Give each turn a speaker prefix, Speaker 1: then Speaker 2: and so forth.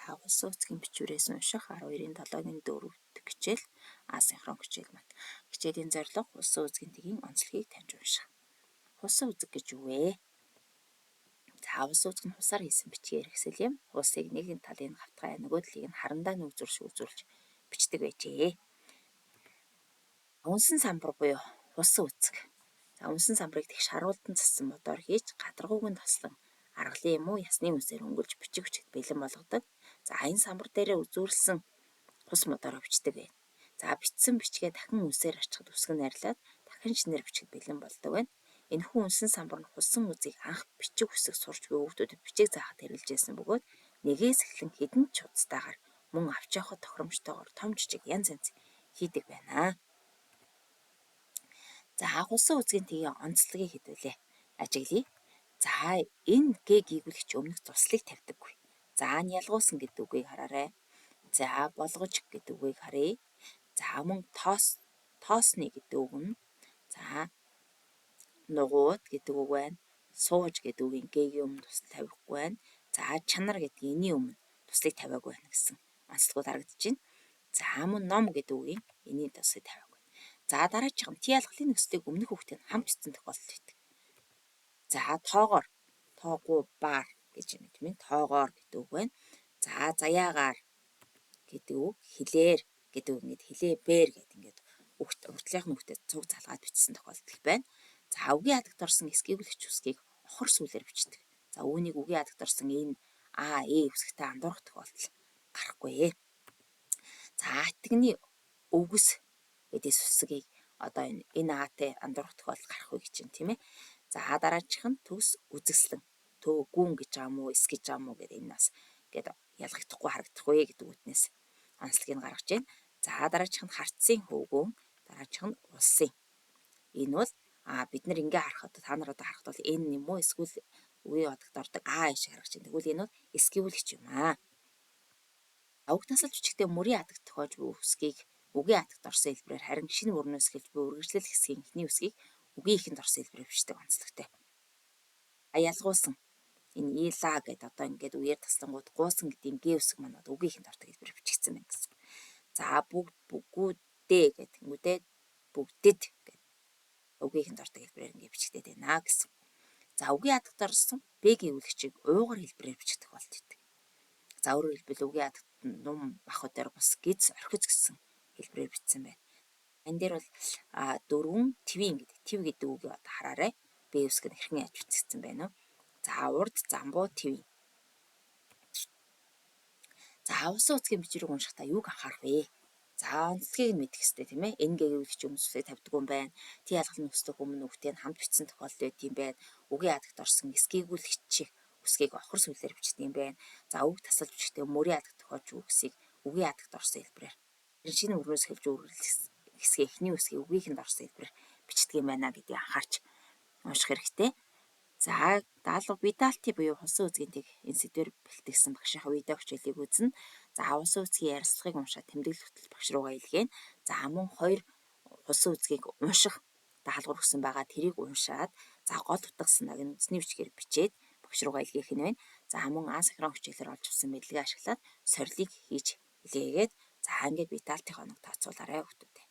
Speaker 1: За улсын эцгийн бичвэрээс унших 12-7-гийн 4 дэх хичээл асинхрон хичээл маань. Хичээлийн зорилго улсын эцгийн тгийн онцлогийг таньж унших. Улсын үзэг гэж юу вэ? За улсын үзэг нь хусаар хийсэн бичгээр хэсэл юм. Улсыг нэгэн талын хавтгай нөгөө талыг нь харандаа нүүзрүүлж үзүүлж бичдэг байжээ. Үнсэн самбар буюу улсын үзэг. За үнсэн самбарыг тэгш харуулдан зассан мотор хийж гадаргууг нь тослон аргалын юм уу ясны үнсээр өнгөрж бичих хүчит бэлэн болгодог. За энэ самбар дээрээ үзүүлсэн хус мотороо бичдэг байна. За бичсэн бичгээ дахин үнсээр арчхад үсгэн найрлаад дахин шинээр бичгэд бэлэн болдог байна. Энэхүү үнсэн самбар нь хусан үзийг анх бичих үсэг сурч буй хүүхдүүдэд бичиг заахад хэрэгжилжсэн бөгөөд нэгээс эхлэн хэдэн ч удаагаар мөн авч явахад тохиромжтойгоор том жижиг янз янз хийдэг байна. За хусан үзгийн тгийн онцлогийг хэдвүлээ. Ажиглая. За энэ г гүйгүүлэгч өмнөх туслыг тавьдаггүй. За энэ ялгуусан гэдэг үгийг хараарай. За болгож гэдэг үгийг харъя. За мөн тоосны гэдэг үг нь. За нугууд гэдэг үг байна. Сууж гэдэг үгийн г-ийн өмнө тусал тавихгүй байна. За чанар гэдэг энэний өмнө туслыг тавиагүй байна гэсэн онцлогууд харагдаж байна. За мөн ном гэдэг үгийн энэний туслыг тавиагүй. За дараачих нь Т ялгалын нөхцөлийг өмнөх хүүхдэд хамт бичсэн тохиолдол байдаг. За тоогоор тоогоо баар гэж мэдмэн тоогоор гэдэг үг байна. За заяагаар гэдэг үг хилээр гэдэг үг ингээд хилээ бээр гэдэг ингээд уртлынхын хүүхдэд цуг залгаад бичсэн тохиолдол байна. За үгийн хадагт орсон эсгийгүүлэгч үсгийг охор сүүлээр бичдэг. За үүнийг үгийн хадагт орсон энэ а үсгтэй андуурах тохиолдол гарахгүй. За атгны өвгөс эдээс үсгийг одоо энэ аатай андуурах тохиолдол гарах үе гэж байна тийм ээ. За дараачих нь төгс үзэсгэлэн төө гүн гэж байгаа мó эс гэж байгаа мó гэдэг энэ бас гээд ялгахдахгүй харагдах вэ гэдэг үтнээс онцлогийг гаргаж байна. За дараачих нь харцсын хөвгүүн дараачих нь улсын. Энэ бол бид нар ингээ харахад та нар одоо харахад бол энэ юм уу эсвэл үгийн хадагт ордог шиг харагч байна. Тэгвэл энэ бол эсгийгүүлэгч юм аа. Уг тасалж бичгтээ мөрийн хадагт тохиож буй үсгийг үгийн хадагт орсон хэлбэрээр харин шинэ мөрнөөс эхэлж буй үргэлжлэл хэсгийн эхний үсгийг үгийн ихэнд орсон хэлбэрээр бичдэг онцлогтой. Ялгуусан энэ ила гэдэг одоо ингээд үеэр таслангууд гуусан гэдэг г үсэг манад үгийн ихэнд ордог хэлбэрээр бичигдсэн байна гэсэн. За бүгдээ гэдэг нүдээ бүгдэд гэдэг үгийн ихэнд ордог хэлбэрээр ингээд бичигдээд байна гэсэн. За үгийн хадагт орсон б гэвлэгчийг уугар хэлбэрээр бичих тохиолдол байдаг. За өөрөөр хэлбэл үгийн хадагт нум махад дээр бус гиз орхиц гэсэн хэлбэрээр бичсэн байна. Энэ дээр бол дөрвөн твийн гэдэг тв гэдэг үгийг одоо хараарай. Б үсэг нь хэрхэн яаж бичигдсэн байна вэ? За урд замбуу твийн. За улсын эцгийн бичвэрийг уншихдаа юуг анхаарах вэ? За онцлогийг нь мэдэх хэрэгтэй тийм ээ. Энэ гэвлэгч өмнөсөө тавьдаг юм байна. Т ялгалын нөхцөлөг өмнө үгтэй нь хамт бичсэн тохиолдол байт юм байна. Үгийн хадагт орсон эсгийгүүлэгч үсгийг охор сүлээр бичдэг юм байна. За үг тасалж бичгтээ мөрийн хадагт тохиолж үсгийг үгийн хадагт орсон хэлбэрээр шинэ өрнөөс хэлж үргэлжлэх хэсгийн эхний үсгийг үгийнхэнд орсон хэлбэрээр бичдэг юм байна гэдгийг анхаарч унших хэрэгтэй. За видалти буюу улсын эцгийн тэг энэ сэдвэр бэлтгэсэн багшийнхаа видео хичээлийг үзнэ. За улсын эцгийн ярилцлагыг уншаад тэмдэглэл хөтөл багш руугаа илгээн. За мөн 2 улсын эцгийг унших даалгавар өгсөн байгаа. Тэрийг уншаад за гол утга санааг нь үндсний бичгээр бичээд багш руугаа илгээх нь байна. За мөн асинхрон хичээлээр олж авсан мэдлэгээ ашиглаад сорилыг хийж илгээгээд за ингээд видалти хоног тооцоолаарай хүүхдүүд.